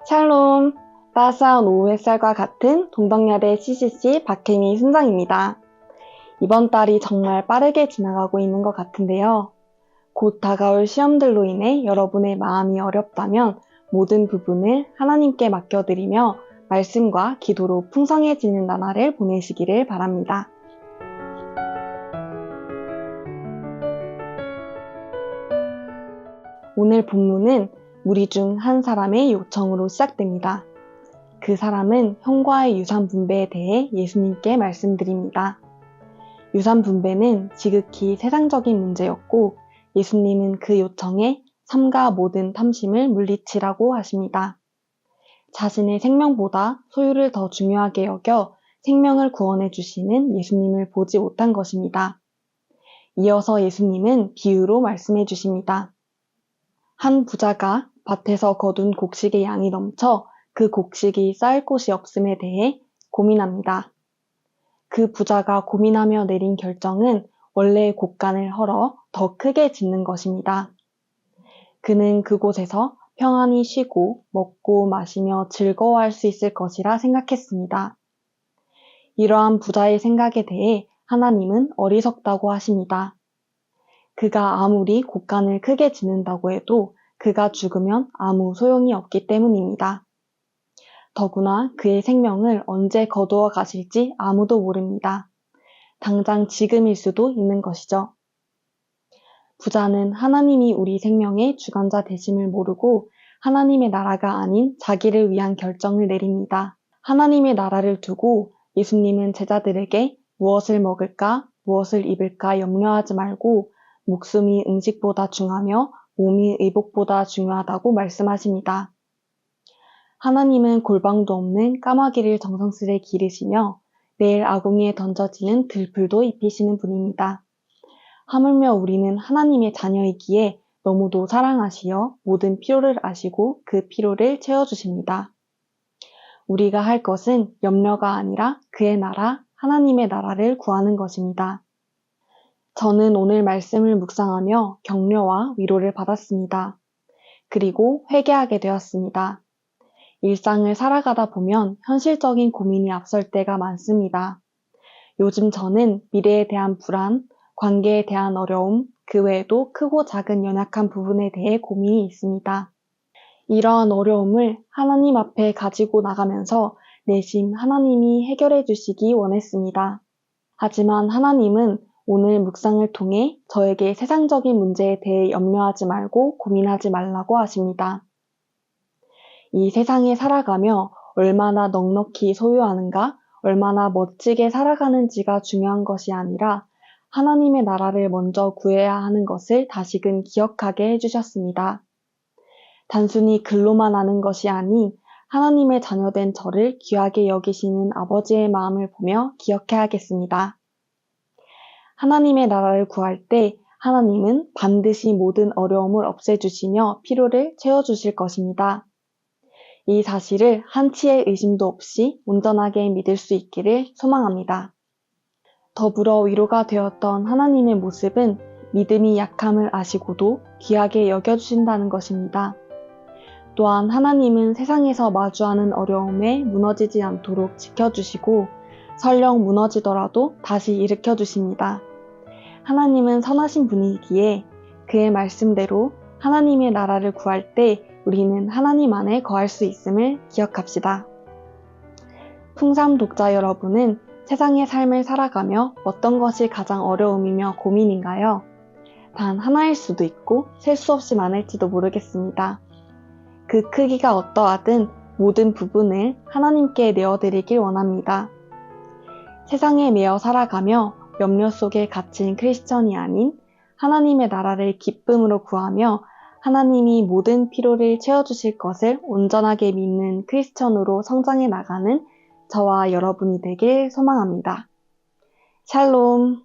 샬롬, 따스한 오후 햇살과 같은 동덕여대 CCC 박혜미 순장입니다. 이번 달이 정말 빠르게 지나가고 있는 것 같은데요. 곧 다가올 시험들로 인해 여러분의 마음이 어렵다면 모든 부분을 하나님께 맡겨드리며 말씀과 기도로 풍성해지는 나날을 보내시기를 바랍니다. 오늘 본문은 무리 중 한 사람의 요청으로 시작됩니다. 그 사람은 형과의 유산 분배에 대해 예수님께 말씀드립니다. 유산 분배는 지극히 세상적인 문제였고 예수님은 그 요청에 삼가 모든 탐심을 물리치라고 하십니다. 자신의 생명보다 소유를 더 중요하게 여겨 생명을 구원해 주시는 예수님을 보지 못한 것입니다. 이어서 예수님은 비유로 말씀해 주십니다. 한 부자가 밭에서 거둔 곡식의 양이 넘쳐 그 곡식이 쌓일 곳이 없음에 대해 고민합니다. 그 부자가 고민하며 내린 결정은 원래의 곡간을 헐어 더 크게 짓는 것입니다. 그는 그곳에서 평안히 쉬고 먹고 마시며 즐거워할 수 있을 것이라 생각했습니다. 이러한 부자의 생각에 대해 하나님은 어리석다고 하십니다. 그가 아무리 곡간을 크게 짓는다고 해도 그가 죽으면 아무 소용이 없기 때문입니다. 더구나 그의 생명을 언제 거두어 가실지 아무도 모릅니다. 당장 지금일 수도 있는 것이죠. 부자는 하나님이 우리 생명의 주관자 되심을 모르고 하나님의 나라가 아닌 자기를 위한 결정을 내립니다. 하나님의 나라를 두고 예수님은 제자들에게 무엇을 먹을까, 무엇을 입을까 염려하지 말고 목숨이 음식보다 중하며 몸이 의복보다 중요하다고 말씀하십니다. 하나님은 골방도 없는 까마귀를 정성스레 기르시며 내일 아궁이에 던져지는 들풀도 입히시는 분입니다. 하물며 우리는 하나님의 자녀이기에 너무도 사랑하시어 모든 필요를 아시고 그 필요를 채워주십니다. 우리가 할 것은 염려가 아니라 그의 나라, 하나님의 나라를 구하는 것입니다. 저는 오늘 말씀을 묵상하며 격려와 위로를 받았습니다. 그리고 회개하게 되었습니다. 일상을 살아가다 보면 현실적인 고민이 앞설 때가 많습니다. 요즘 저는 미래에 대한 불안, 관계에 대한 어려움, 그 외에도 크고 작은 연약한 부분에 대해 고민이 있습니다. 이러한 어려움을 하나님 앞에 가지고 나가면서 내심 하나님이 해결해 주시기 원했습니다. 하지만 하나님은 오늘 묵상을 통해 저에게 세상적인 문제에 대해 염려하지 말고 고민하지 말라고 하십니다. 이 세상에 살아가며 얼마나 넉넉히 소유하는가, 얼마나 멋지게 살아가는지가 중요한 것이 아니라 하나님의 나라를 먼저 구해야 하는 것을 다시금 기억하게 해주셨습니다. 단순히 글로만 아는 것이 아닌 하나님의 자녀된 저를 귀하게 여기시는 아버지의 마음을 보며 기억해야겠습니다. 하나님의 나라를 구할 때 하나님은 반드시 모든 어려움을 없애주시며 필요를 채워주실 것입니다. 이 사실을 한치의 의심도 없이 온전하게 믿을 수 있기를 소망합니다. 더불어 위로가 되었던 하나님의 모습은 믿음이 약함을 아시고도 귀하게 여겨주신다는 것입니다. 또한 하나님은 세상에서 마주하는 어려움에 무너지지 않도록 지켜주시고 설령 무너지더라도 다시 일으켜주십니다. 하나님은 선하신 분이기에 그의 말씀대로 하나님의 나라를 구할 때 우리는 하나님 안에 거할 수 있음을 기억합시다. 풍삼 독자 여러분은 세상의 삶을 살아가며 어떤 것이 가장 어려움이며 고민인가요? 단 하나일 수도 있고 셀 수 없이 많을지도 모르겠습니다. 그 크기가 어떠하든 모든 부분을 하나님께 내어드리길 원합니다. 세상에 매여 살아가며 염려 속에 갇힌 크리스천이 아닌 하나님의 나라를 기쁨으로 구하며 하나님이 모든 필요를 채워주실 것을 온전하게 믿는 크리스천으로 성장해 나가는 저와 여러분이 되길 소망합니다. 샬롬!